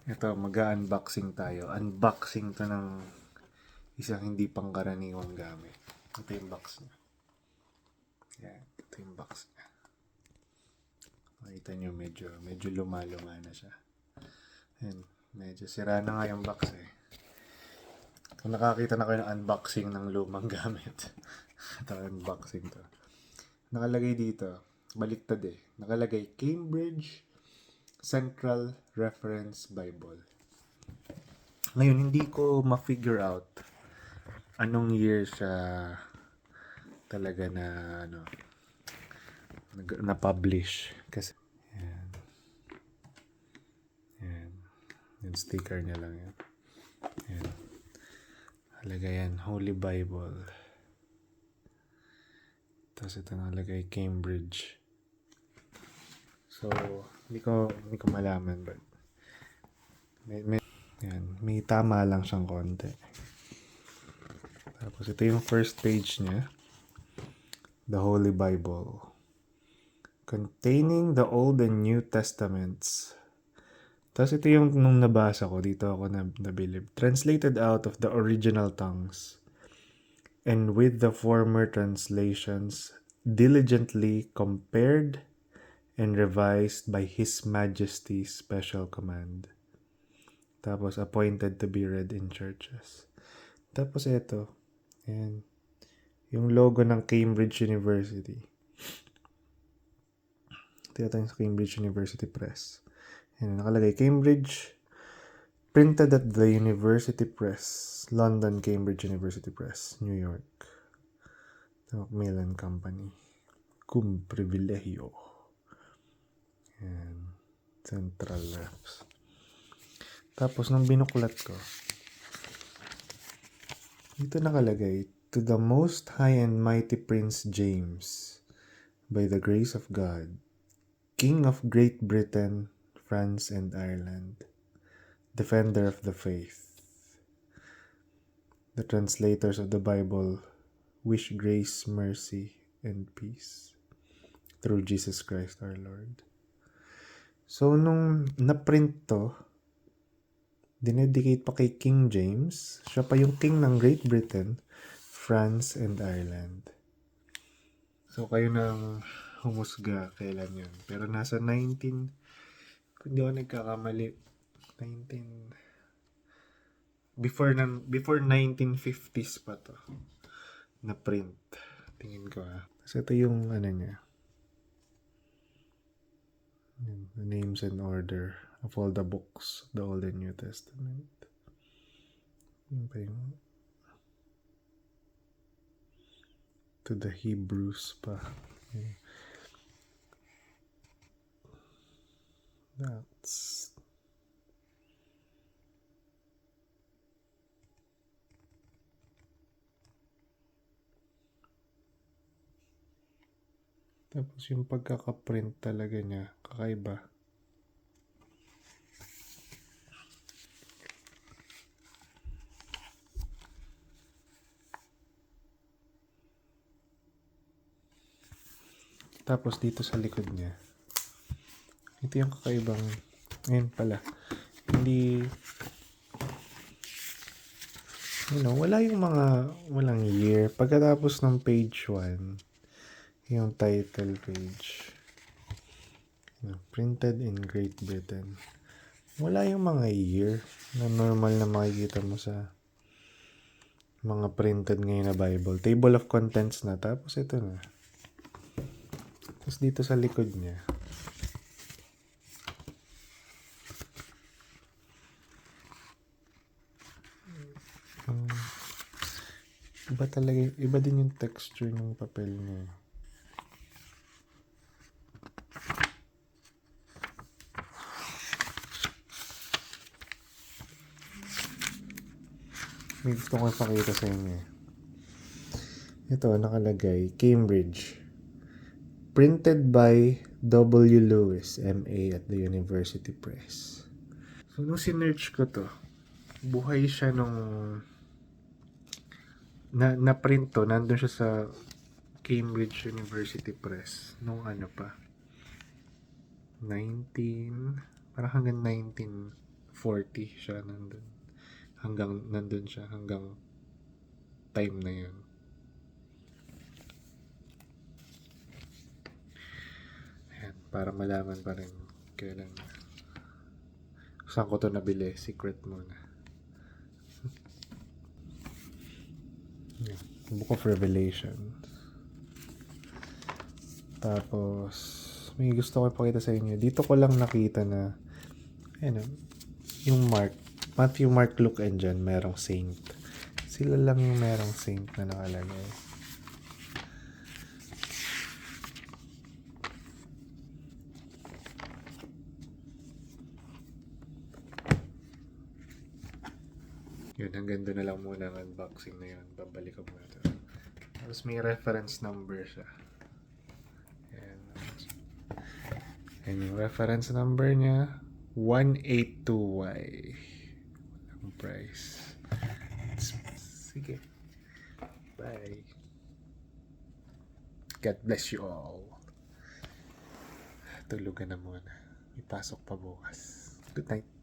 Ito, mag-unboxing tayo. Unboxing to ng isang hindi pangkaraniwang gamit. Ito yung box niya. Yan, ito yung box niya. Makita nyo, medyo lumaluma na siya. Yan, medyo sira na nga yung box eh. Kung nakakita na kayo ng unboxing ng lumang gamit. Ito, unboxing to. Nakalagay dito, baliktad eh. Nakalagay, Cambridge Central Reference Bible. Ngayon, hindi ko ma-figure out anong year siya talaga na na-publish. Kasi, yan. Yan. Yung sticker niya lang yan. Yan. Halaga yan, Holy Bible. Tapos ito nakalagay, Cambridge. So, hindi ko malaman, but may tama lang siyang konti. Tapos ito yung first page niya. The Holy Bible. Containing the Old and New Testaments. Tapos ito yung nung nabasa ko, dito ako nabilib. Translated out of the original tongues. And with the former translations, diligently compared and revised by His Majesty's special command. Tapos appointed to be read in churches. Tapos ito, yan, yung logo ng Cambridge University. Ito yung Cambridge University Press. Yan, nakalagay, Cambridge, printed at the University Press, London, Cambridge University Press, New York. The Macmillan Company. Cum privilegio. Yan. Central Refs. Tapos, nung binuklat ko, dito nakalagay, to the Most High and Mighty Prince James, by the grace of God, King of Great Britain, France, and Ireland, defender of the faith. The translators of the Bible wish grace, mercy, and peace through Jesus Christ our Lord. So, nung na-print to, dinedicate pa kay King James. Siya pa yung king ng Great Britain, France, and Ireland. So, kayo nang humusga kailan yun. Pero nasa 19, kung di ako nagkakamali, before 1950s pa to na print. Tingin ko Kasi ito yung niya. The names and order of all the books, the Old and New Testament. Yun pa yung to the Hebrews pa. Okay. That's tapos yung pagkakaprint talaga niya, kakaiba. Tapos dito sa likod niya, ito yung kakaibang, ngayon pala, hindi, wala yung walang year. Pagkatapos ng page 1, yung title page, printed in Great Britain. Wala yung mga year na normal na makikita mo sa mga printed ngayon na Bible. Table of contents na. Tapos ito na. Tapos dito sa likod niya, iba talaga, iba din yung texture ng papel niya. May gusto ko ipakita sa inyo. Ito, nakalagay, Cambridge. Printed by W. Lewis, M.A. at the University Press. So, nung sinerch ko to, buhay siya nung na-print to, nandun siya sa Cambridge University Press. Nung pa, parang hanggang 1940 40 siya nandun. Hanggang nandun siya hanggang time na yun. Ayan, para malaman pa rin kailan na. Saan ko to nabili? Secret muna. Ayan, Book of Revelation. Tapos, may gusto ko ipakita sa inyo. Dito ko lang nakita na, ayan, yung Mark, Matthew, Mark, Luke, and John, merong saint. Sila lang yung merong saint na nakalagay. Yun, hanggang doon na lang muna ang unboxing na yun. Babalik ko muna ito. Tapos may reference number siya. Ayan yung reference number niya. 182Y. Ang price. Sige. Bye. God bless you all. Tulugan na muna. May pasok pa bukas. Good night.